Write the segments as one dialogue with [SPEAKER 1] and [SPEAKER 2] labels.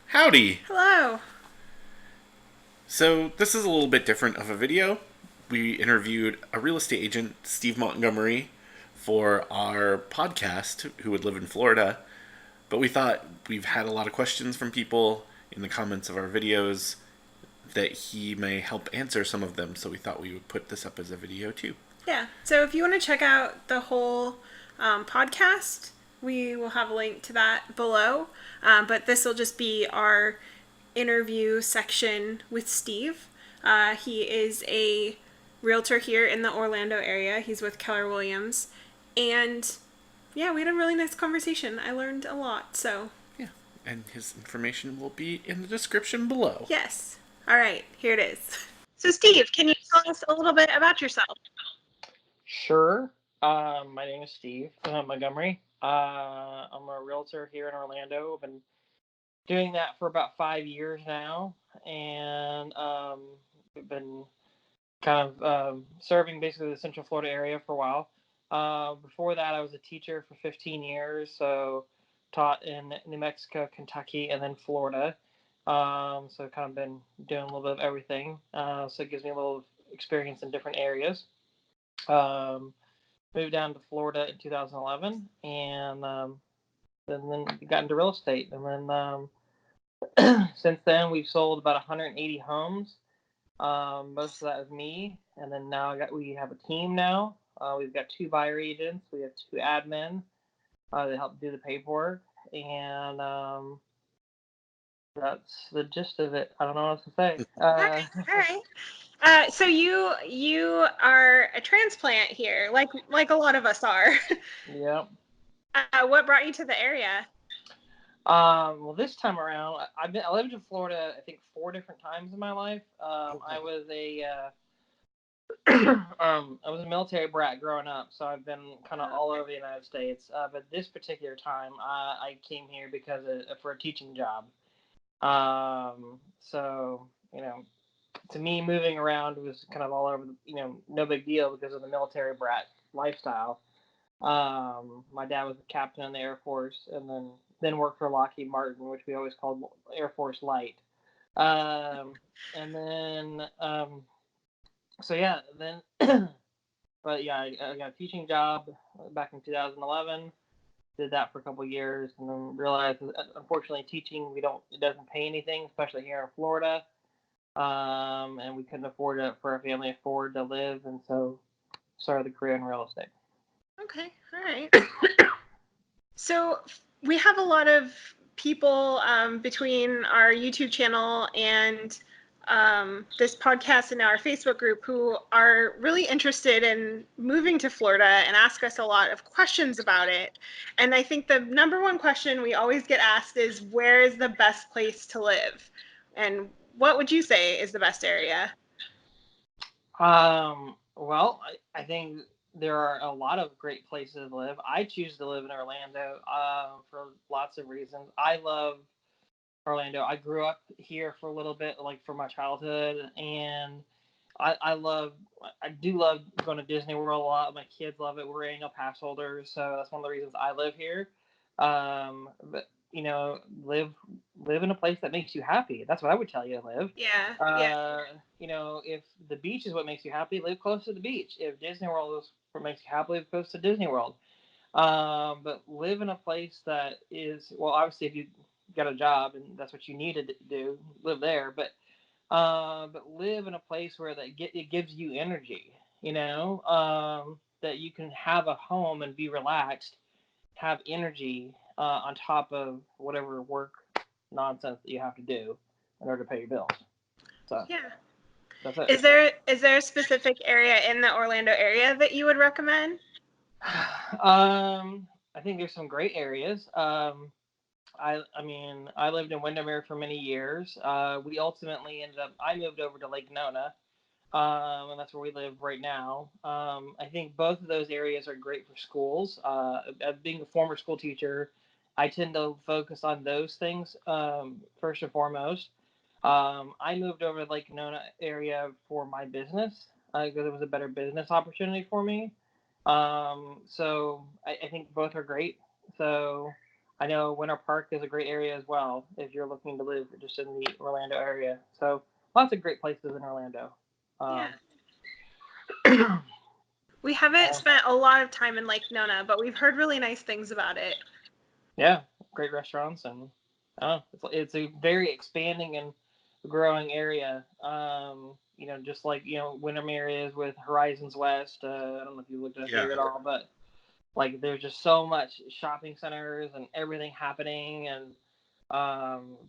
[SPEAKER 1] Howdy!
[SPEAKER 2] Hello.
[SPEAKER 1] So, this is a little bit different of a video. We interviewed a real estate agent, Steve Montgomery, for our podcast, who would live in Florida. But we thought we've had a lot of questions from people in the comments of our videos that he may help answer some of them, so we thought we would put this up as a video too.
[SPEAKER 2] Yeah. So if you want to check out the whole podcast, we will have a link to that below. But this will just be our interview section with Steve. He is a realtor here in the Orlando area. He's with Keller Williams. And yeah, we had a really nice conversation. I learned a lot. So,
[SPEAKER 1] Yeah, and his information will be in the description below.
[SPEAKER 2] yes. All right, here it is. So, Steve, can you tell us a little bit about yourself?
[SPEAKER 3] Sure. My name is Steve Montgomery. I'm a realtor here in Orlando. I've been doing that for about 5 years now, and we've been kind of serving basically the Central Florida area for a while. Before that, I was a teacher for 15 years, so taught in New Mexico, Kentucky, and then Florida. So kind of been doing a little bit of everything. So it gives me a little experience in different areas. Um, Moved down to Florida in 2011, and then got into real estate. And then since then, we've sold about 180 homes. Most of that is me, and then now we have a team now. We've got two buyer agents, we have two admin that help do the paperwork, and that's the gist of it. I don't know what else to say.
[SPEAKER 2] All right. All right. So you are a transplant here, like a lot of us are.
[SPEAKER 3] Yeah.
[SPEAKER 2] What brought you to the area?
[SPEAKER 3] Well, this time around, I lived in Florida, I think 4 different times in my life. I was a I was a military brat growing up, so I've been kind of all over the United States. But this particular time, I came here because for a teaching job. So to me, moving around was kind of all over. No big deal because of the military brat lifestyle. My dad was a captain in the Air Force, and then worked for Lockheed Martin, which we always called Air Force Light. And then so yeah, then but yeah, I got a teaching job back in 2011. Did that for a couple of years, and then realized that unfortunately teaching it doesn't pay anything, especially here in Florida. And we couldn't afford it for our family afford to live, and so started the career in real estate.
[SPEAKER 2] Okay. All right. So we have a lot of people between our YouTube channel and this podcast and our Facebook group who are really interested in moving to Florida and ask us a lot of questions about it. And I think the number one question we always get asked is, where is the best place to live? And what would you say is the best area?
[SPEAKER 3] Well, I think there are a lot of great places to live. I choose to live in Orlando for lots of reasons. I love Orlando. I grew up here for a little bit, like for my childhood, and I love, I do love going to Disney World a lot. My kids love it. We're annual pass holders, so that's one of the reasons I live here. But live in a place that makes you happy. That's what I would tell you to live.
[SPEAKER 2] Yeah, yeah.
[SPEAKER 3] If the beach is what makes you happy, live close to the beach. If Disney World is what makes you happy, live close to Disney World. But live in a place that is, well, obviously if you got a job and that's what you need to do, live there. But live in a place where it gives you energy. That you can have a home and be relaxed, have energy on top of whatever work nonsense that you have to do in order to pay your bills. So
[SPEAKER 2] Yeah.
[SPEAKER 3] that's it.
[SPEAKER 2] Is there a specific area in the Orlando area that you would recommend?
[SPEAKER 3] I think there's some great areas. I mean, I lived in Windermere for many years. We ultimately ended up. I moved over to Lake Nona, and that's where we live right now. I think both of those areas are great for schools. Being a former school teacher, I tend to focus on those things first and foremost. I moved over to Lake Nona area for my business because it was a better business opportunity for me. So I think both are great. So I know Winter Park is a great area as well if you're looking to live just in the Orlando area. So lots of great places in Orlando.
[SPEAKER 2] Yeah.
[SPEAKER 3] Um,
[SPEAKER 2] We haven't spent a lot of time in Lake Nona, but we've heard really nice things about it.
[SPEAKER 3] yeah, great restaurants, and it's a very expanding and growing area. Just like Windermere is with Horizons West. I don't know if you looked at there at all, but like there's just so much shopping centers and everything happening, and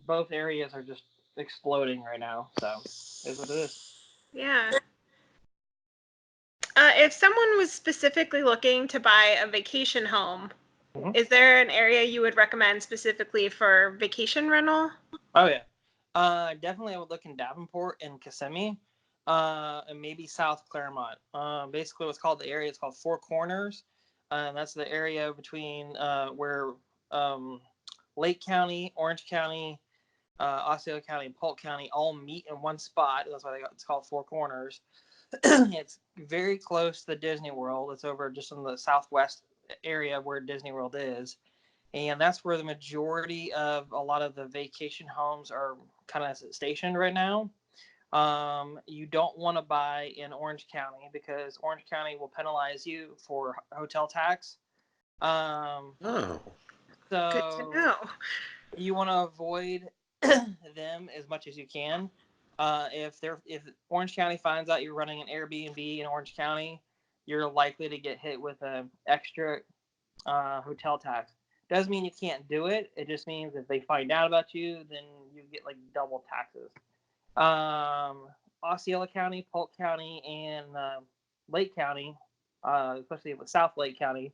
[SPEAKER 3] both areas are just exploding right now. So it's what it is.
[SPEAKER 2] Yeah. If someone was specifically looking to buy a vacation home, is there an area you would recommend specifically for vacation rental?
[SPEAKER 3] Oh yeah, definitely I would look in Davenport and Kissimmee, and maybe South Claremont. Basically, what's called the area, it's called Four Corners. That's the area between where Lake County, Orange County, Osceola County, and Polk County all meet in one spot. That's why it's called Four Corners. It's very close to the Disney World. It's over just in the southwest area where Disney World is. And that's where the majority of a lot of the vacation homes are kind of stationed right now. You don't want to buy in Orange County because Orange County will penalize you for hotel tax.
[SPEAKER 1] Oh.
[SPEAKER 2] Good to
[SPEAKER 3] So
[SPEAKER 2] know.
[SPEAKER 3] you want to avoid them as much as you can. If Orange County finds out you're running an Airbnb in Orange County, you're likely to get hit with an extra hotel tax. Doesn't mean you can't do it. It just means if they find out about you, then you get like double taxes. Osceola County, Polk County, and Lake County, especially with South Lake County,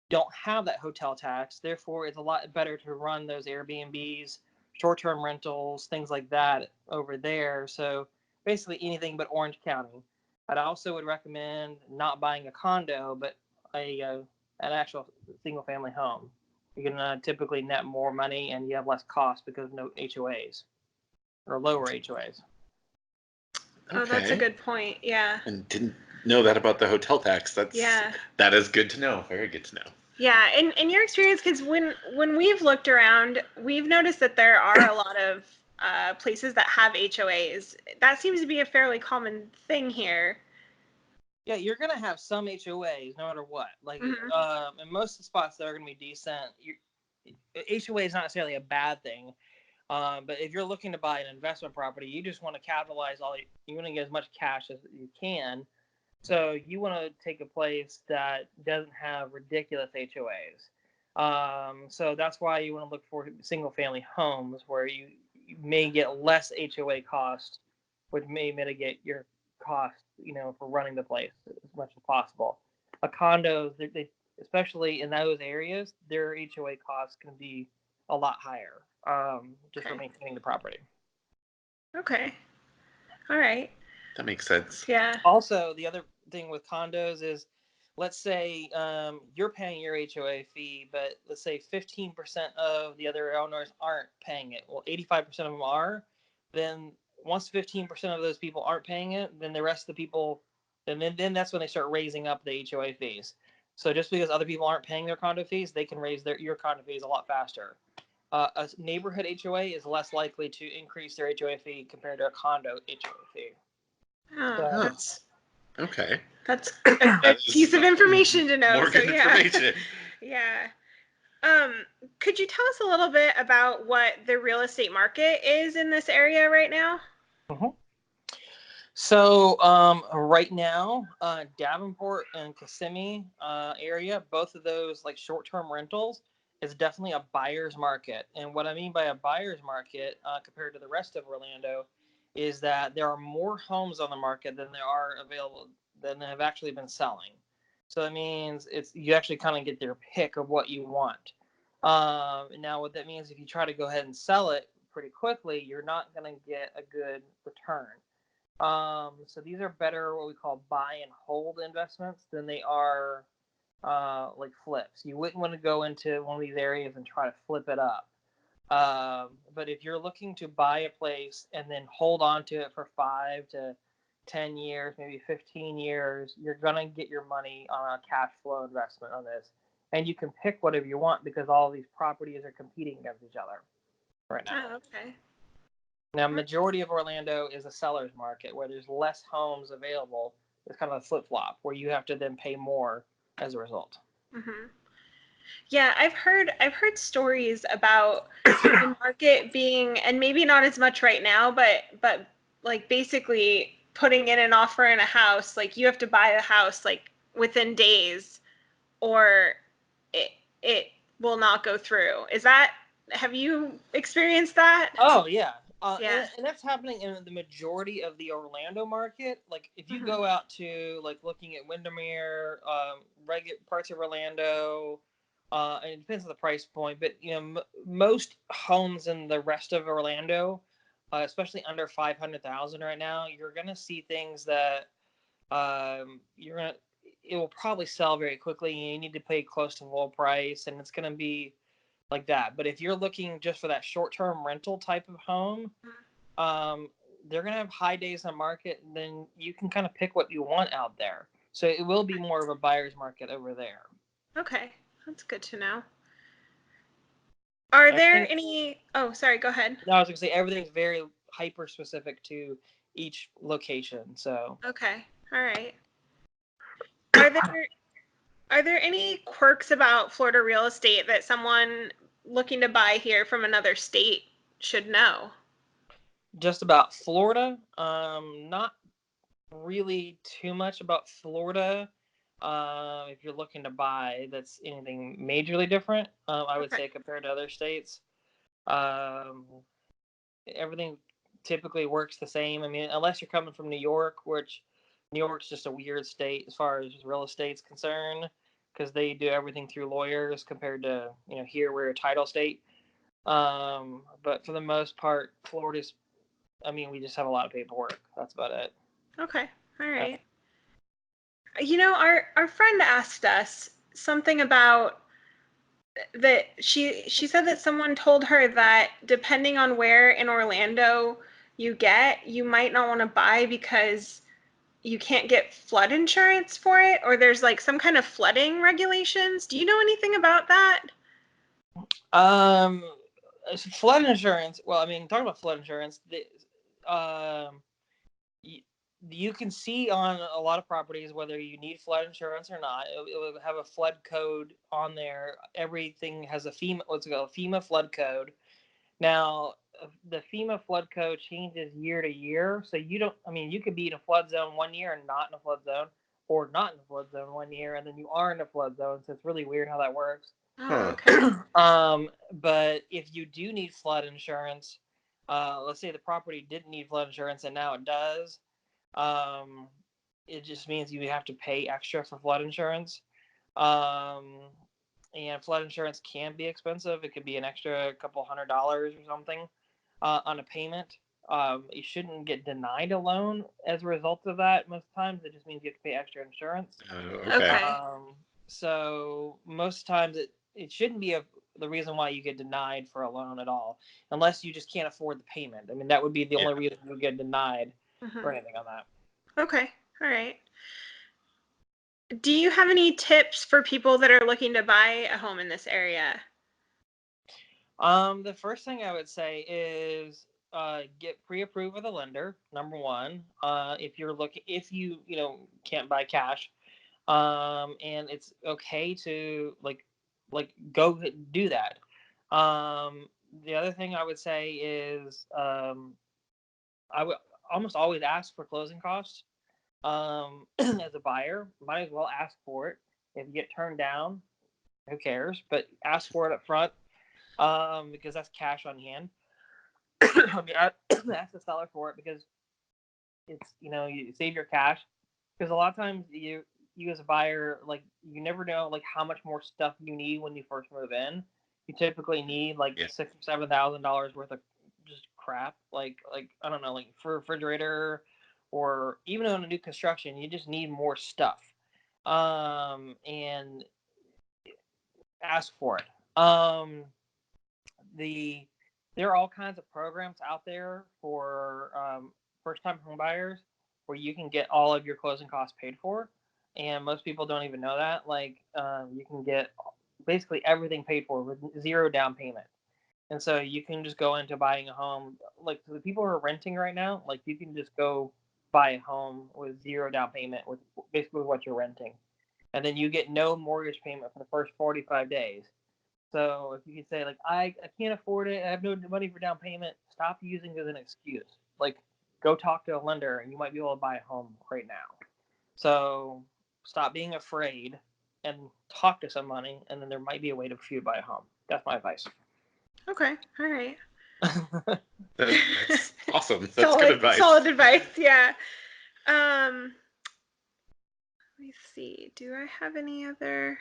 [SPEAKER 3] don't have that hotel tax. Therefore, it's a lot better to run those Airbnbs, short-term rentals, things like that over there. So basically anything but Orange County. But I also would recommend not buying a condo, but an actual single-family home. You can typically net more money and you have less cost because of no HOAs or lower HOAs.
[SPEAKER 2] Oh, that's a good point. Yeah.
[SPEAKER 1] And didn't know that about the hotel tax.
[SPEAKER 2] Yeah.
[SPEAKER 1] That is good to know. Very good to know.
[SPEAKER 2] Yeah, in your experience, because when we've looked around, we've noticed that there are a lot of places that have HOAs. That seems to be a fairly common thing here.
[SPEAKER 3] Yeah, you're gonna have some HOAs no matter what. Like, in most of the spots that are gonna be decent, HOA is not necessarily a bad thing. But if you're looking to buy an investment property, you just want to capitalize you want to get as much cash as you can. So you want to take a place that doesn't have ridiculous HOAs. So that's why you want to look for single family homes where you may get less HOA cost, which may mitigate your cost, for running the place as much as possible. A condos, they especially in those areas, their HOA costs can be a lot higher, just for maintaining the property.
[SPEAKER 2] Okay. All right.
[SPEAKER 1] That makes sense.
[SPEAKER 2] Yeah.
[SPEAKER 3] Also, the other thing with condos is, let's say you're paying your HOA fee, but let's say 15% of the other owners aren't paying it. Well, 85% of them are. Then once 15% of those people aren't paying it, then the rest of the people, then that's when they start raising up the HOA fees. So just because other people aren't paying their condo fees, they can raise your condo fees a lot faster. A neighborhood HOA is less likely to increase their HOA fee compared to a condo HOA fee.
[SPEAKER 2] Oh,
[SPEAKER 1] okay.
[SPEAKER 2] That's a good piece of information to know.
[SPEAKER 1] More good information.
[SPEAKER 2] Yeah. Could you tell us a little bit about what the real estate market is in this area right now?
[SPEAKER 3] Mm-hmm. So right now, Davenport and Kissimmee area, both of those like short-term rentals, is definitely a buyer's market. And what I mean by a buyer's market compared to the rest of Orlando is that there are more homes on the market than there are available than have actually been selling. So that means you actually kind of get their pick of what you want. Now, what that means, if you try to go ahead and sell it pretty quickly, you're not going to get a good return. So these are better what we call buy and hold investments than they are like flips. You wouldn't want to go into one of these areas and try to flip it up. But if you're looking to buy a place and then hold on to it for 5 to 10 years, maybe 15 years, you're going to get your money on a cash flow investment on this. and you can pick whatever you want because all these properties are competing against each other right now.
[SPEAKER 2] Oh, okay.
[SPEAKER 3] Now, majority of Orlando is a seller's market where there's less homes available. It's kind of a flip flop where you have to then pay more as a result.
[SPEAKER 2] Mm-hmm. Yeah, I've heard stories about the market being, and maybe not as much right now, but like basically putting in an offer in a house, like you have to buy the house like within days, or it will not go through. Have you experienced that?
[SPEAKER 3] Oh yeah,
[SPEAKER 2] Yeah.
[SPEAKER 3] and that's happening in the majority of the Orlando market. Like if you
[SPEAKER 2] Mm-hmm.
[SPEAKER 3] go out to like looking at Windermere, regular parts of Orlando, and it depends on the price point, but most homes in the rest of Orlando, especially under 500,000 right now, you're gonna see things that you're gonna it will probably sell very quickly. And you need to pay close to full price, and it's gonna be like that. But if you're looking just for that short-term rental type of home, um, they're gonna have high days on market, and then you can kind of pick what you want out there. So it will be more of a buyer's market over there.
[SPEAKER 2] Okay, that's good to know. Are there
[SPEAKER 3] Everything.
[SPEAKER 2] any? Oh, sorry. Go ahead.
[SPEAKER 3] No, I was gonna say everything's very hyper specific to each location. So
[SPEAKER 2] Okay. All right. Are there Are there any quirks about Florida real estate that someone looking to buy here from another state should know?
[SPEAKER 3] just about Florida, not really too much about Florida. If you're looking to buy, that's anything majorly different. I would
[SPEAKER 2] Okay.
[SPEAKER 3] say compared to other states. Um, Everything typically works the same. I mean, unless you're coming from New York, which New York's just a weird state as far as real estate's concerned, because they do everything through lawyers compared to here we're a title state. But for the most part, Florida's. I mean, we just have a lot of paperwork. That's about it.
[SPEAKER 2] Okay. All
[SPEAKER 3] Uh,
[SPEAKER 2] right. Our friend asked us something about that she said that someone told her that depending on where in Orlando you might not want to buy because you can't get flood insurance for it, or there's like some kind of flooding regulations. Do you know anything about that?
[SPEAKER 3] Um, Flood insurance. Well, I mean, talking about flood insurance, um, you, you can see on a lot of properties whether you need flood insurance or not. It will have a flood code on there. Everything has a FEMA, what's it called, FEMA flood code. Now, the FEMA flood code changes year to year, so you don't. I mean, you could be in a flood zone one year and not in a flood zone, or not in a flood zone one year and then you are in a flood zone. So it's really weird how that works.
[SPEAKER 2] Oh,
[SPEAKER 1] Huh.
[SPEAKER 2] okay.
[SPEAKER 3] But if you do need flood insurance, let's say the property didn't need flood insurance and now it does, um, it just means you have to pay extra for flood insurance. Um, and flood insurance can be expensive. It could be an extra couple $100 or something on a payment. You shouldn't get denied a loan as a result of that. Most times, it just means you have to pay extra insurance.
[SPEAKER 1] Okay.
[SPEAKER 2] Okay.
[SPEAKER 3] So most times it shouldn't be the reason why you get denied for a loan at all, unless you just can't afford the payment. I mean, that would be the
[SPEAKER 1] Yeah.
[SPEAKER 3] only reason you get denied for
[SPEAKER 2] Mhm.
[SPEAKER 3] anything on that.
[SPEAKER 2] Okay. All right. Do you have any tips for people that are looking to buy a home in this area?
[SPEAKER 3] The first thing I would say is get pre-approved with a lender. Number one, if you can't buy cash, and it's okay to go do that. The other thing I would say is I would almost always ask for closing costs. As a buyer, might as well ask for it. If you get turned down, who cares? But ask for it up front, because that's cash on hand. I mean, I ask the seller for it because it's you save your cash, because a lot of times you as a buyer, like, you never know like how much more stuff you need when you first move in. You typically need like
[SPEAKER 1] Yeah.
[SPEAKER 3] $6,000 or $7,000 worth of just crap, like I don't know, like for a refrigerator, or even on a new construction you just need more stuff, and ask for it. The There are all kinds of programs out there for first time home buyers where you can get all of your closing costs paid for, and most people don't even know that. Like, you can get basically everything paid for with zero down payment. And so you can just go into buying a home. Like the people who are renting right now, like you can just go buy a home with zero down payment with basically what you're renting. And then you get no mortgage payment for the first 45 days. So if you can say like I can't afford it, I have no money for down payment, stop using it as an excuse. Like go talk to a lender and you might be able to buy a home right now. So stop being afraid and talk to somebody, and then there might be a way for you to buy a home. That's my advice.
[SPEAKER 2] Okay. All right.
[SPEAKER 1] That's awesome. That's good advice.
[SPEAKER 2] Solid advice. Yeah. Let me see. Do I have any other?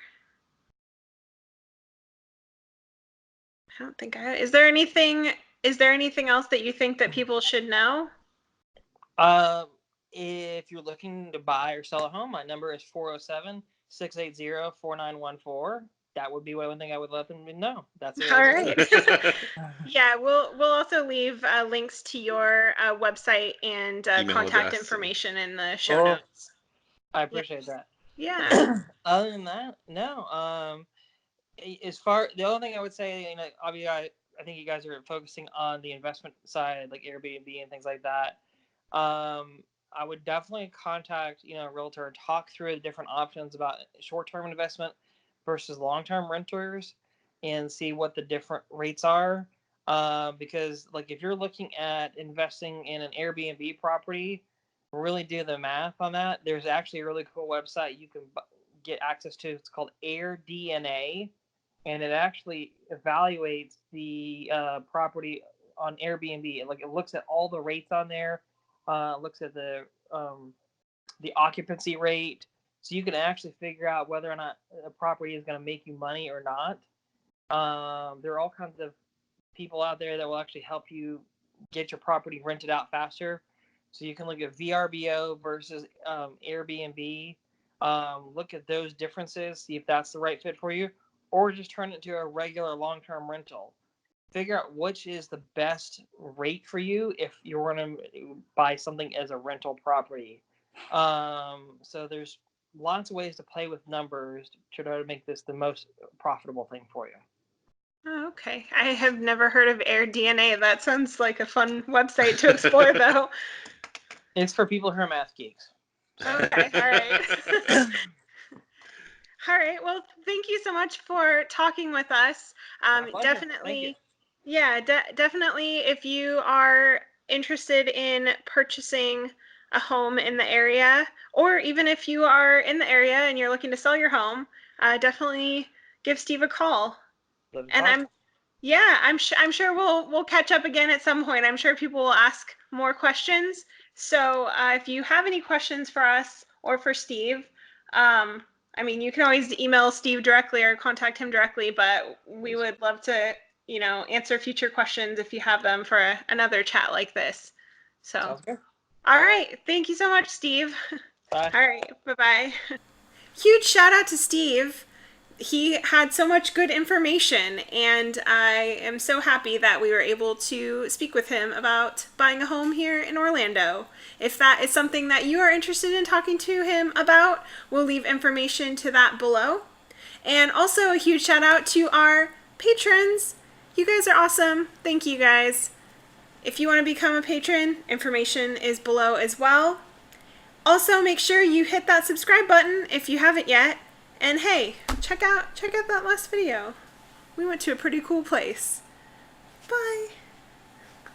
[SPEAKER 2] I don't think I. Is there anything? Is there anything else that you think that people should know?
[SPEAKER 3] If you're looking to buy or sell a home, my number is 407-680-4914. That would be one thing I would let them know. That's it.
[SPEAKER 2] All right. Yeah, we'll also leave links to your website and contact information in the show notes.
[SPEAKER 3] I appreciate that.
[SPEAKER 2] Yeah.
[SPEAKER 3] Other than that, no. As far the only thing I would say, obviously, I think you guys are focusing on the investment side, like Airbnb and things like that. I would definitely contact a realtor and talk through the different options about short-term investment versus long-term renters and see what the different rates are. Because like if you're looking at investing in an Airbnb property, really do the math on that. There's actually a really cool website you can get access to. It's called AirDNA, and it actually evaluates the property on Airbnb. Like it looks at all the rates on there, looks at the occupancy rate, so you can actually figure out whether or not a property is going to make you money or not. There are all kinds of people out there that will actually help you get your property rented out faster. So you can look at VRBO versus Airbnb. Look at those differences, see if that's the right fit for you, or just turn it into a regular long-term rental. Figure out which is the best rate for you if you're going to buy something as a rental property. So there's lots of ways to play with numbers to try to make this the most profitable thing for you.
[SPEAKER 2] Oh, okay. I have never heard of AirDNA. That sounds like a fun website to explore, though.
[SPEAKER 3] It's for people who are math geeks.
[SPEAKER 2] Okay. All right. All right. Well, thank you so much for talking with us. Definitely. Yeah, definitely. If you are interested in purchasing a home in the area, or even if you are in the area and you're looking to sell your home, definitely give Steve a call. And I'm sure we'll catch up again at some point. I'm sure people will ask more questions. So if you have any questions for us or for Steve, you can always email Steve directly or contact him directly, but we would love to, answer future questions if you have them for another chat like this. So,
[SPEAKER 3] Sounds good.
[SPEAKER 2] All right. Thank you so much, Steve.
[SPEAKER 3] Bye.
[SPEAKER 2] All right. Bye-bye. Huge shout out to Steve. He had so much good information, and I am so happy that we were able to speak with him about buying a home here in Orlando. If that is something that you are interested in talking to him about, we'll leave information to that below. And also a huge shout out to our patrons. You guys are awesome. Thank you guys. If you want to become a patron, information is below as well. Also, make sure you hit that subscribe button if you haven't yet. And hey, check out that last video. We went to a pretty cool place. Bye.